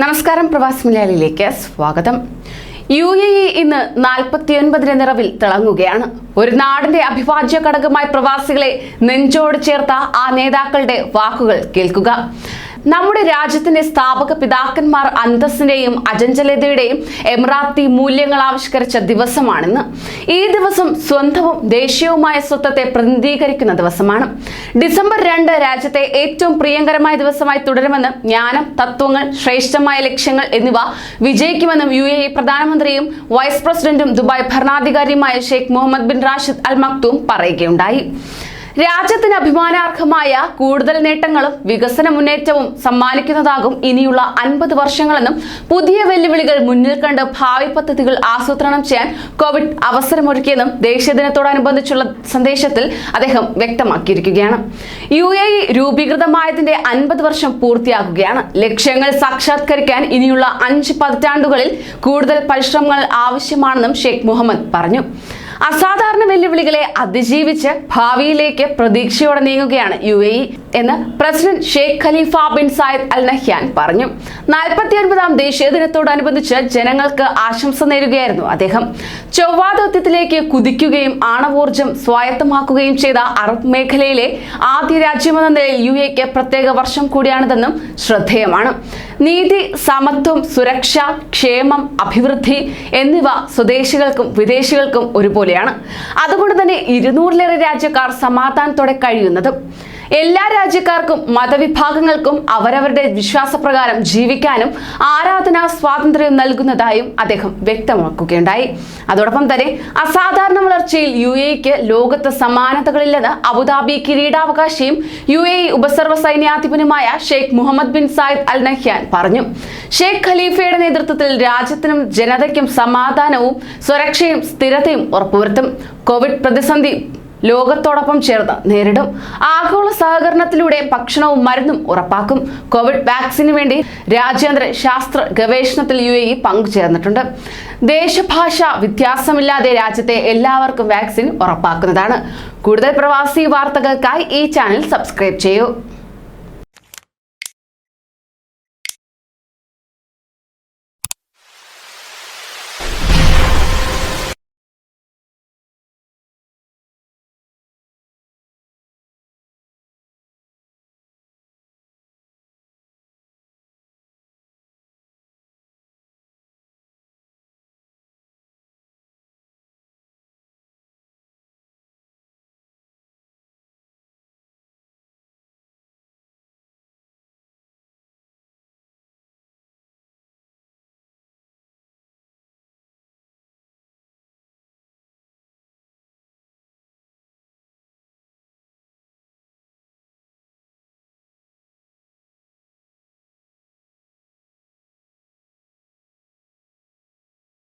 നമസ്കാരം, പ്രവാസി മലയാളിയിലേക്ക് സ്വാഗതം. UAE ഇന്ന് 49 നിറവിൽ തിളങ്ങുകയാണ്. ഒരു നാടിന്റെ അവിഭാജ്യ ഘടകമായി പ്രവാസികളെ നെഞ്ചോട് ചേർത്ത ആ നേതാക്കളുടെ വാക്കുകൾ കേൾക്കുക. നമ്മുടെ രാജ്യത്തിന്റെ സ്ഥാപക പിതാക്കന്മാർ അന്തസ്സിന്റെയും അചഞ്ചലതയുടെയും എമിറാത്തി മൂല്യങ്ങൾ ആവിഷ്കരിച്ച ദിവസമാണെന്ന്. ഈ ദിവസം സ്വന്തവും ദേശീയവുമായ സ്വത്വത്തെ പ്രതിനിധീകരിക്കുന്ന ദിവസമാണ്. ഡിസംബർ 2 രാജ്യത്തെ ഏറ്റവും പ്രിയങ്കരമായ ദിവസമായി തുടരുമെന്നും ജ്ഞാനം, തത്വങ്ങൾ, ശ്രേഷ്ഠമായ ലക്ഷ്യങ്ങൾ എന്നിവ വിജയിക്കുമെന്നും UAE പ്രധാനമന്ത്രിയും വൈസ് പ്രസിഡന്റും ദുബായ് ഭരണാധികാരിയുമായ Sheikh Mohammed bin Rashid Al Maktoum പറയുകയുണ്ടായി. രാജ്യത്തിന് അഭിമാനാർഹമായ കൂടുതൽ നേട്ടങ്ങളും വികസന മുന്നേറ്റവും സമ്മാനിക്കുന്നതാകും ഇനിയുള്ള 50 വർഷങ്ങളെന്നും പുതിയ വെല്ലുവിളികൾ മുന്നിൽ കണ്ട് ഭാവി പദ്ധതികൾ ആസൂത്രണം ചെയ്യാൻ കോവിഡ് അവസരമൊരുക്കിയെന്നും ദേശീയ ദിനത്തോടനുബന്ധിച്ചുള്ള സന്ദേശത്തിൽ അദ്ദേഹം വ്യക്തമാക്കിയിരിക്കുകയാണ്. UAE രൂപീകൃതമായതിന്റെ 50 വർഷം പൂർത്തിയാക്കുകയാണ്. ലക്ഷ്യങ്ങൾ സാക്ഷാത്കരിക്കാൻ ഇനിയുള്ള 5 പതിറ്റാണ്ടുകളിൽ കൂടുതൽ പരിശ്രമങ്ങൾ ആവശ്യമാണെന്നും ഷെയ്ഖ് മുഹമ്മദ് പറഞ്ഞു. അസാധാരണ വെല്ലുവിളികളെ അതിജീവിച്ച് ഭാവിയിലേക്ക് പ്രതീക്ഷയോടെ നീങ്ങുകയാണ് UAE എന്ന് president Sheikh Khalifa bin Zayed Al Nahyan പറഞ്ഞു. 49ാം ദേശീയ ദിനത്തോടനുബന്ധിച്ച് ജനങ്ങൾക്ക് ആശംസ നേരുകയായിരുന്നു അദ്ദേഹം. ചൊവ്വാ ദൗത്യത്തിലേക്ക് കുതിക്കുകയും ആണവോർജം സ്വായത്തമാക്കുകയും ചെയ്ത അറബ് മേഖലയിലെ ആദ്യ രാജ്യമെന്ന നിലയിൽ UAEക്ക് പ്രത്യേക വർഷം കൂടിയാണിതെന്നും ശ്രദ്ധേയമാണ്. നീതി, സമത്വം, സുരക്ഷ, ക്ഷേമം, അഭിവൃദ്ധി എന്നിവ സ്വദേശികൾക്കും വിദേശികൾക്കും ഒരുപോലെ. അതുകൊണ്ട് തന്നെ 200-ലേറെ രാജ്യക്കാർ സമാധാനത്തോടെ കഴിയുന്നതും എല്ലാ രാജ്യക്കാർക്കും മതവിഭാഗങ്ങൾക്കും അവരവരുടെ വിശ്വാസപ്രകാരം ജീവിക്കാനും ആരാധനാ സ്വാതന്ത്ര്യം നൽകുന്നതായും അദ്ദേഹം വ്യക്തമാക്കുകയുണ്ടായി. അതോടൊപ്പം തന്നെ അസാധാരണ വളർച്ചയിൽ UAEക്ക് ലോകത്ത് സമാനതകളില്ലെന്ന് അബുദാബി കിരീടാവകാശിയും UAE ഉപസർവ സൈന്യാധിപനുമായ Sheikh Mohammed bin Zayed Al Nahyan പറഞ്ഞു. ഷെയ്ഖ് ഖലീഫയുടെ നേതൃത്വത്തിൽ രാജ്യത്തിനും ജനതയ്ക്കും സമാധാനവും സുരക്ഷയും സ്ഥിരതയും ഉറപ്പുവരുത്തും. കോവിഡ് പ്രതിസന്ധി ലോകത്തോടൊപ്പം ചേർന്ന് നേരിടും. ആഗോള സഹകരണത്തിലൂടെ ഭക്ഷണവും മരുന്നും ഉറപ്പാക്കും. കോവിഡ് വാക്സിന് വേണ്ടി രാജ്യാന്തര ശാസ്ത്ര ഗവേഷണത്തിൽ UAE പങ്കുചേർന്നിട്ടുണ്ട്. ദേശഭാഷ വ്യത്യാസമില്ലാതെ രാജ്യത്തെ എല്ലാവർക്കും വാക്സിൻ ഉറപ്പാക്കുന്നതാണ്. കൂടുതൽ പ്രവാസി വാർത്തകൾക്കായി ഈ ചാനൽ സബ്സ്ക്രൈബ് ചെയ്യൂ.